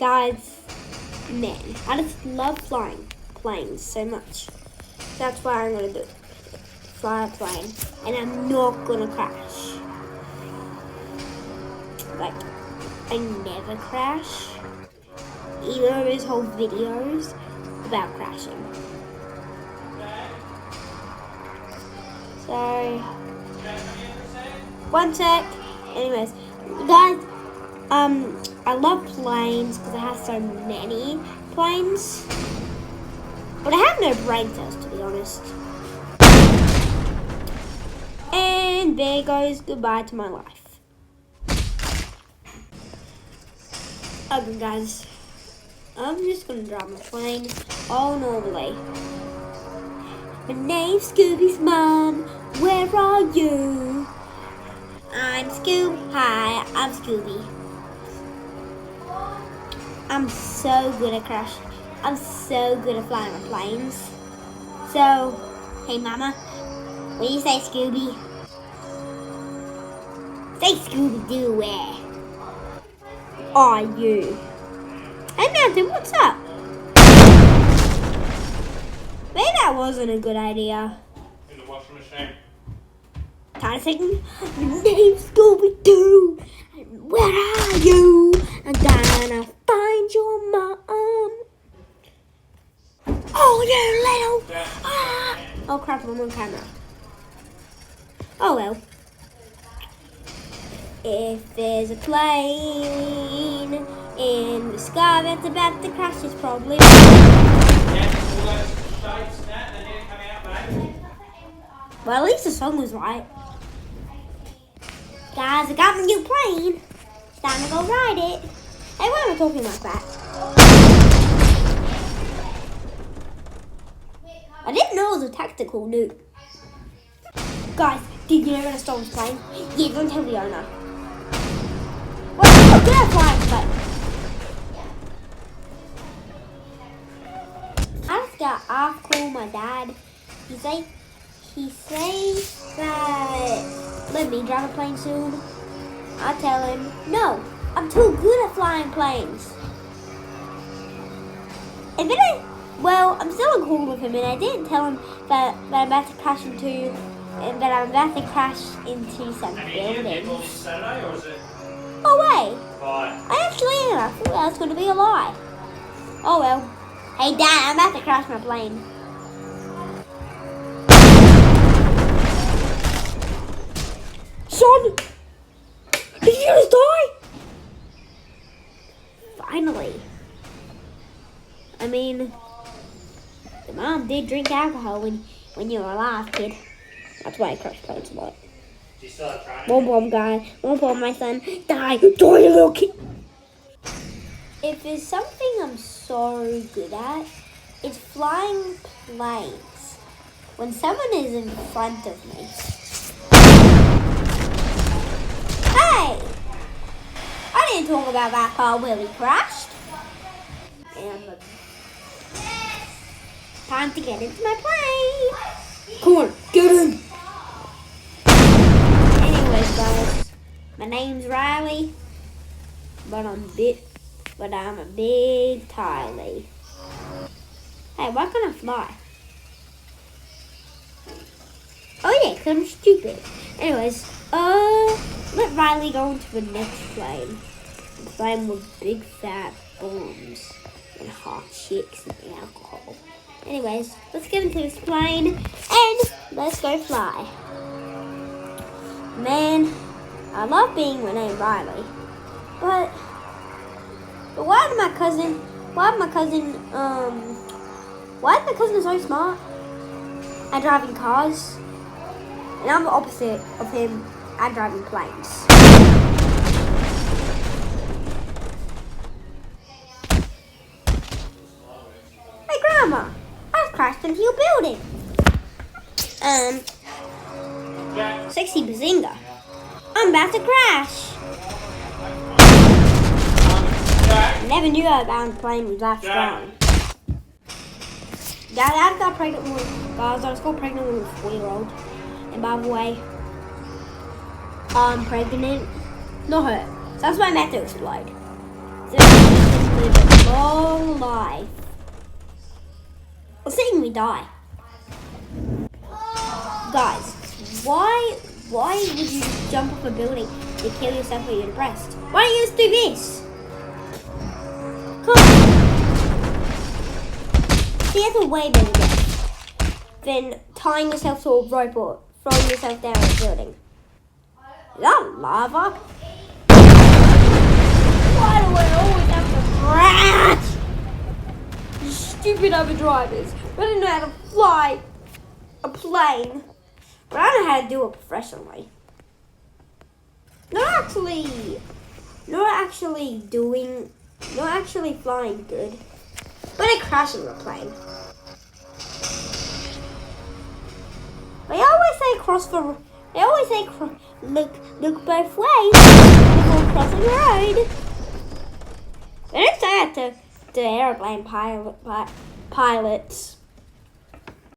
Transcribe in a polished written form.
Guys, man, I just love flying planes so much. That's why I'm gonna do it. Fly a plane, and I'm not gonna crash. Like, I never crash. Even though there's whole videos about crashing. So, one sec. Anyways, guys, I love planes because I have so many planes. But I have no brain cells, to be honest. And there goes goodbye to my life. Okay, guys, I'm just gonna drive my plane all normally. My name's Scooby's mom. Where are you? I'm Scoob. Hi, I'm Scooby. I'm so good at crashing. I'm so good at flying on planes. So, hey mama, when you say Scooby, say Scooby-Doo, where are you? Hey Mountain, what's up? Maybe that wasn't a good idea. In the washing machine. Time to sing. My name's Scooby-Doo. Where are you? I'm gonna find your mom. Oh, you little. Ah. Oh crap, I'm on camera. Oh well. If there's a plane in the sky that's about to crash, it's probably. Well, at least the song was right. Guys, I got my new plane. It's time to go ride it. Hey, why am I talking like that? I didn't know it was a tactical nuke. Guys, did you know when I stole this plane? Yeah, don't tell the owner. Well, I'm good at flying, but I just got call my dad. He says that let me drive a plane soon. I tell him, no, I'm too good at flying planes. And then I'm still on call with him, and I didn't tell him that I'm about to crash into some buildings. Saturday, or is it? Oh wait, Right. I actually am. I thought that was going to be a lie. Oh well. Hey Dad, I'm about to crash my plane. Son, did you just die? Finally. I mean, the mom did drink alcohol when you were alive, kid. That's why I crash planes a lot. Do you still have training? One bomb, guy. One bomb, my son. Die, you little kid. If there's something I'm so good at, it's flying planes. When someone is in front of me. Hey! I didn't talk about that car where we crashed. And time to get into my plane. Come on, get in. Anyways, guys, my name's Riley, but I'm a big Tylee. Hey, why can't I fly? Oh yeah, 'cause I'm stupid. Anyways, let Riley go into the next plane. The plane with big fat bombs and hot chicks and alcohol. Anyways, let's get into this plane and let's go fly. Man, I love being named Riley, but why is my cousin so smart at driving cars, and I'm the opposite of him at driving planes. Hey Grandma, I've crashed into your building. Sexy Bazinga. I'm about to crash. I never knew that a plane was that strong. Dad, I got pregnant with, guys, I was got pregnant with a 4-year-old. And by the way, I'm pregnant. Not her. So that's why I'm about to explode. So, just live a long life. Or seeing me die. Guys, why would you jump off a building and kill yourself when you're depressed? Why don't you just do this? Come on. See, that's a way better death than tying yourself to a rope or throwing yourself down a building. Is that lava? Why do I always have to crash? You stupid other drivers. I don't know how to fly a plane. But I know how to do it professionally. Not actually flying good. But I crashing the plane. They always say look both ways before crossing the road. They don't say that to airplane pilots.